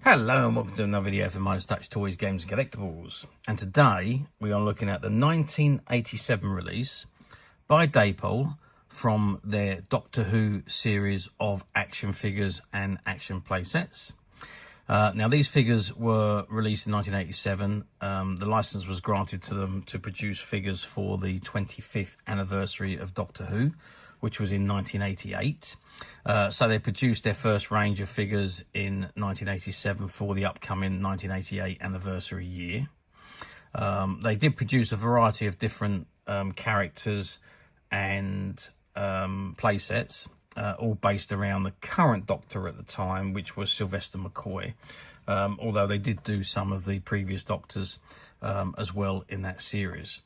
Hello and welcome to another video for Minus Touch Toys, Games and Collectibles. And today we are looking at the 1987 release by Dapol from their Doctor Who series of action figures and action playsets. Now these figures were released in 1987. The license was granted to them to produce figures for the 25th anniversary of Doctor Who, which was in 1988. So they produced their first range of figures in 1987 for the upcoming 1988 anniversary year. They did produce a variety of different characters and play sets, all based around the current Doctor at the time, which was Sylvester McCoy, although they did do some of the previous Doctors as well in that series.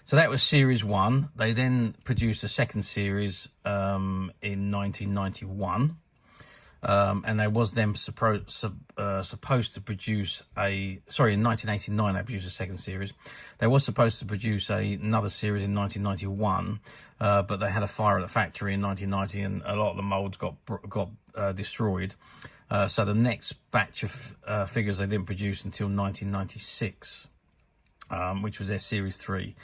So that was series 1. They then produced a second series in 1991, and they was then supposed to produce in 1989 they produced a second series. They was supposed to produce another series in 1991, but they had a fire at the factory in 1990 and a lot of the molds got destroyed. So the next batch of figures they didn't produce until 1996. Which was their series 3,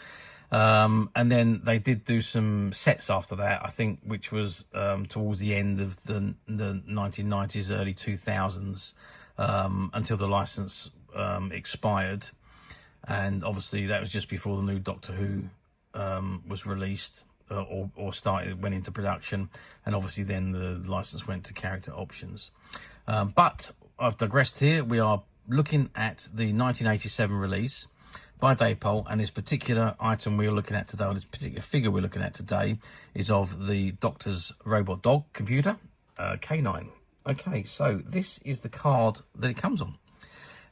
and then they did do some sets after that, I think, which was towards the end of the 1990s, early 2000s, until the license expired. And obviously that was just before the new Doctor Who was released or went into production, and obviously then the license went to character options. But I've digressed here. We are looking at the 1987 release by Dapol, and this particular item we're looking at today, or this particular figure we're looking at today, is of the Doctor's robot dog computer, K9. Okay, so this is the card that it comes on.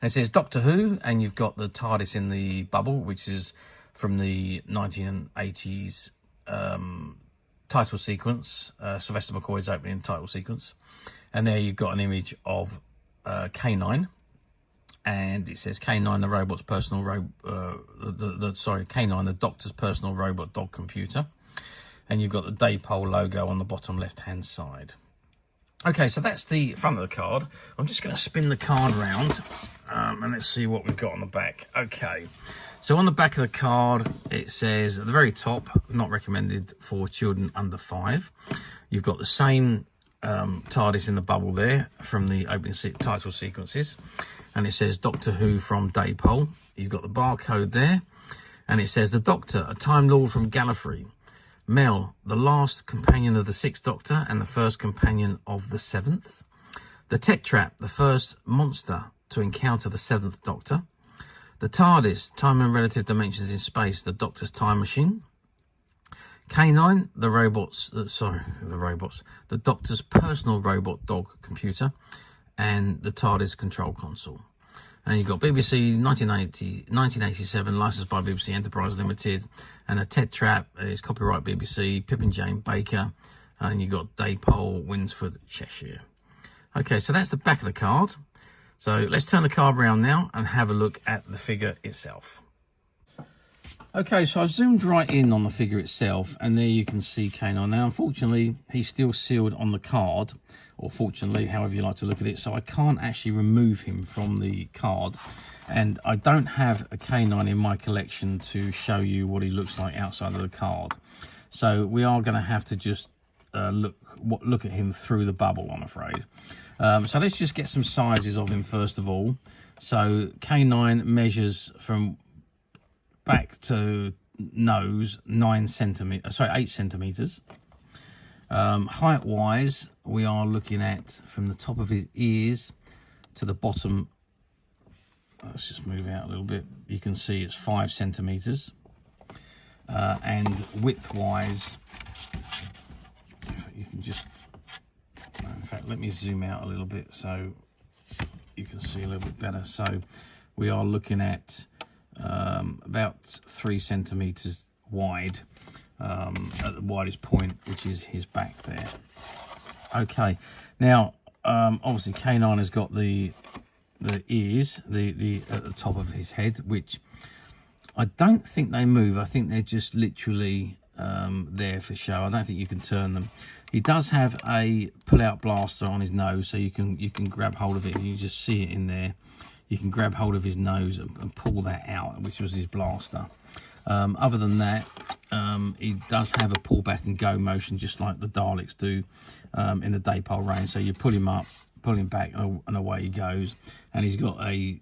And it says Doctor Who, and you've got the TARDIS in the bubble, which is from the 1980s title sequence, Sylvester McCoy's opening title sequence. And there you've got an image of K9. And it says K9, the robot's personal K9, the Doctor's personal robot dog computer. And you've got the Dapol logo on the bottom left-hand side. Okay, so that's the front of the card. I'm just going to spin the card round, and let's see what we've got on the back. Okay, so on the back of the card, it says at the very top, not recommended for children under 5. You've got the same TARDIS in the bubble there from the opening title sequences, and it says Doctor Who from Dapol. You've got the barcode there, and it says the Doctor, a Time Lord from Gallifrey. Mel, the last companion of the 6th Doctor and the first companion of the 7th. The Tetrap, the first monster to encounter the 7th Doctor. The TARDIS, time and relative dimensions in space, the Doctor's time machine. K9, the Doctor's personal robot dog computer, and the TARDIS control console. And you've got BBC 1987, licensed by BBC Enterprise Limited, and the Tetrap is copyright BBC, Pip and Jane Baker, and you've got Dapol, Winsford, Cheshire. Okay, so that's the back of the card. So let's turn the card around now and have a look at the figure itself. Okay, so I've zoomed right in on the figure itself, and there you can see K9. Now, unfortunately, he's still sealed on the card, or fortunately, however you like to look at it, so I can't actually remove him from the card, and I don't have a K9 in my collection to show you what he looks like outside of the card. So we are going to have to just look at him through the bubble, I'm afraid. So let's just get some sizes of him first of all. So K9 measures from back to nose 8 centimeters. Height wise, we are looking at from the top of his ears to the bottom. Let's just move out a little bit. You can see it's 5 centimeters. And width wise, you can just, in fact, let me zoom out a little bit so you can see a little bit better. So we are looking at about 3 centimeters wide at the widest point, which is his back there. Okay, now obviously K9 has got the ears at the top of his head, which I don't think they move. I think they're just literally there for show. I don't think you can turn them. He does have a pull-out blaster on his nose, so you can grab hold of it, and you just see it in there. You can grab hold of his nose and pull that out, which was his blaster. Other than that, he does have a pull back and go motion, just like the Daleks do in the Dapol range. So you pull him up, pull him back, and away he goes. And he's got a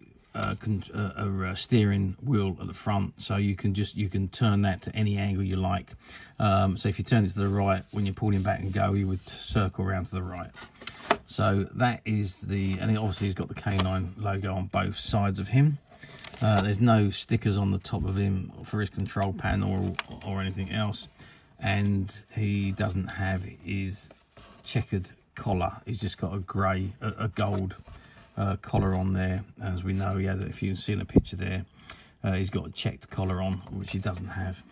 steering wheel at the front, so you can turn that to any angle you like. So if you turn it to the right, when you pull him back and go, he would circle around to the right. So that is and obviously he's got the K9 logo on both sides of him. There's no stickers on the top of him for his control panel or anything else, and he doesn't have his checkered collar. He's just got a gold collar on there. As we know, if you can see in the picture there, he's got a checked collar on, which he doesn't have.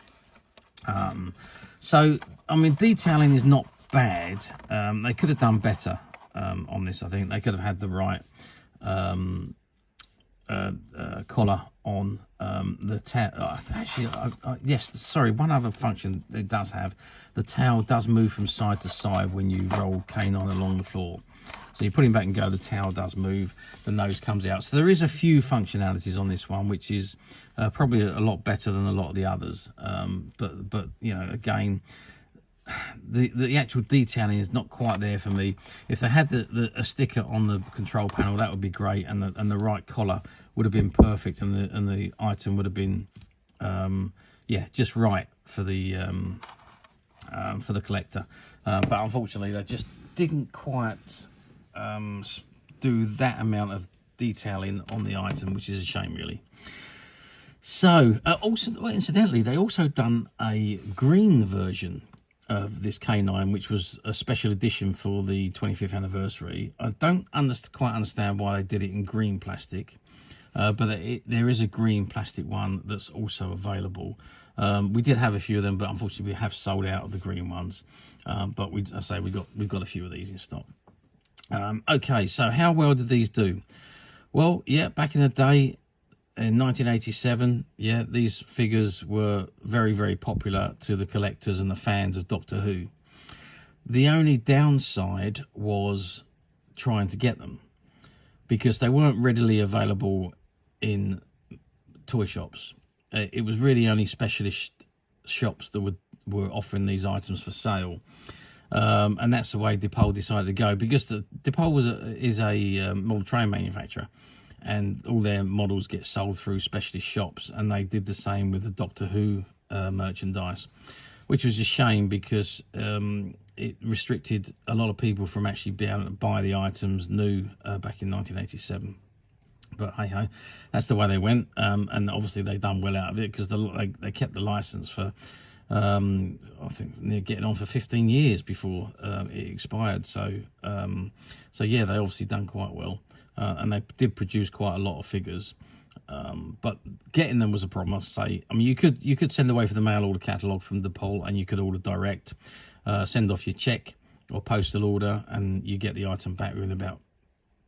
So I mean, detailing is not bad. They could have done better on this. I think they could have had the right collar on the tail. Actually, yes, sorry, one other function it does have: the tail does move from side to side when you roll K9 along the floor. So you put him back and go, the tail does move, the nose comes out. So there is a few functionalities on this one, which is probably a lot better than a lot of the others. But you know, again, the actual detailing is not quite there for me. If they had a sticker on the control panel, that would be great, and the right collar would have been perfect, and the item would have been just right for the collector. But unfortunately, they just didn't quite do that amount of detailing on the item, which is a shame, really. So incidentally, they also done a green version of this K9, which was a special edition for the 25th anniversary. I don't quite understand why they did it in green plastic, but there is a green plastic one that's also available. We did have a few of them, but unfortunately we have sold out of the green ones. But we've got a few of these in stock. Okay, so how well did these do? Well, yeah, back in the day, in 1987, these figures were very, very popular to the collectors and the fans of Doctor Who. The only downside was trying to get them, because they weren't readily available in toy shops. It was really only specialist shops that were offering these items for sale. And that's the way Dapol decided to go, because Dapol is a model train manufacturer, and all their models get sold through specialist shops, and they did the same with the Doctor Who merchandise, which was a shame, because it restricted a lot of people from actually being able to buy the items new back in 1987. But hey ho, that's the way they went, and obviously they done well out of it, because they kept the license for I think they're getting on for 15 years before it expired. So yeah, they obviously done quite well, and they did produce quite a lot of figures. But getting them was a problem, I say. I mean, you could send away for the mail order catalogue from Dapol, and you could order direct, send off your check or postal order, and you get the item back within about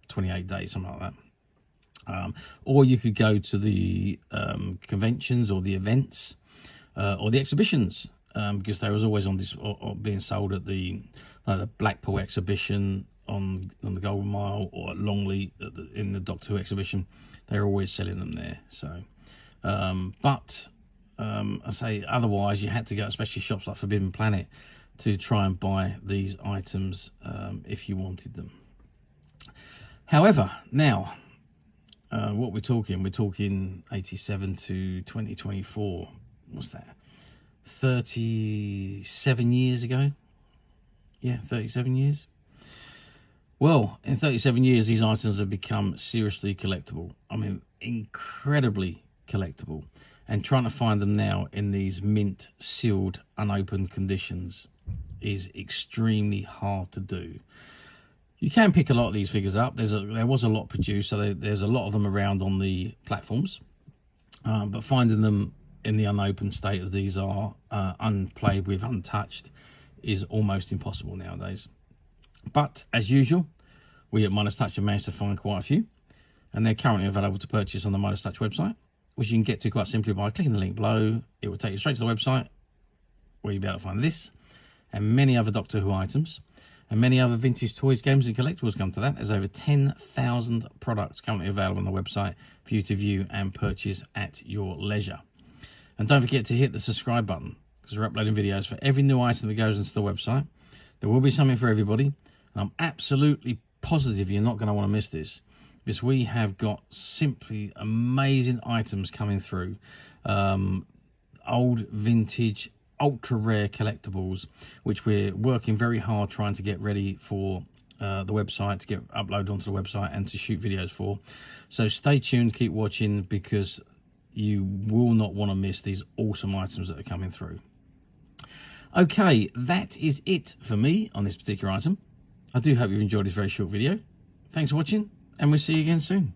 28 days, something like that. Or you could go to the conventions or the events or the exhibitions, because they was always on this or being sold at the Blackpool exhibition on the Golden Mile, or at Longley in the Doctor Who exhibition. They're always selling them there. So, but I say otherwise, you had to go, especially shops like Forbidden Planet, to try and buy these items if you wanted them. However, now what we're talking 87 to 2024. What's that? 37 years ago. Yeah, 37 years. Well, in 37 years, these items have become seriously collectible. I mean, incredibly collectible. And trying to find them now in these mint, sealed, unopened conditions is extremely hard to do. You can pick a lot of these figures up. There was a lot produced, so there's a lot of them around on the platforms. But finding them in the unopened state as these are, unplayed with, untouched, is almost impossible nowadays. But as usual, we at Midas Touch have managed to find quite a few, and they're currently available to purchase on the Midas Touch website, which you can get to quite simply by clicking the link below. It will take you straight to the website, where you'll be able to find this and many other Doctor Who items, and many other vintage toys, games and collectibles come to that. There's over 10,000 products currently available on the website for you to view and purchase at your leisure. And don't forget to hit the subscribe button, because we're uploading videos for every new item that goes into the website. There will be something for everybody, and I'm absolutely positive you're not going to want to miss this, because we have got simply amazing items coming through. Old, vintage, ultra rare collectibles, which we're working very hard trying to get ready for the website, to get uploaded onto the website and to shoot videos for. So stay tuned, keep watching, because you will not want to miss these awesome items that are coming through. Okay, that is it for me on this particular item. I do hope you've enjoyed this very short video. Thanks for watching, and we'll see you again soon.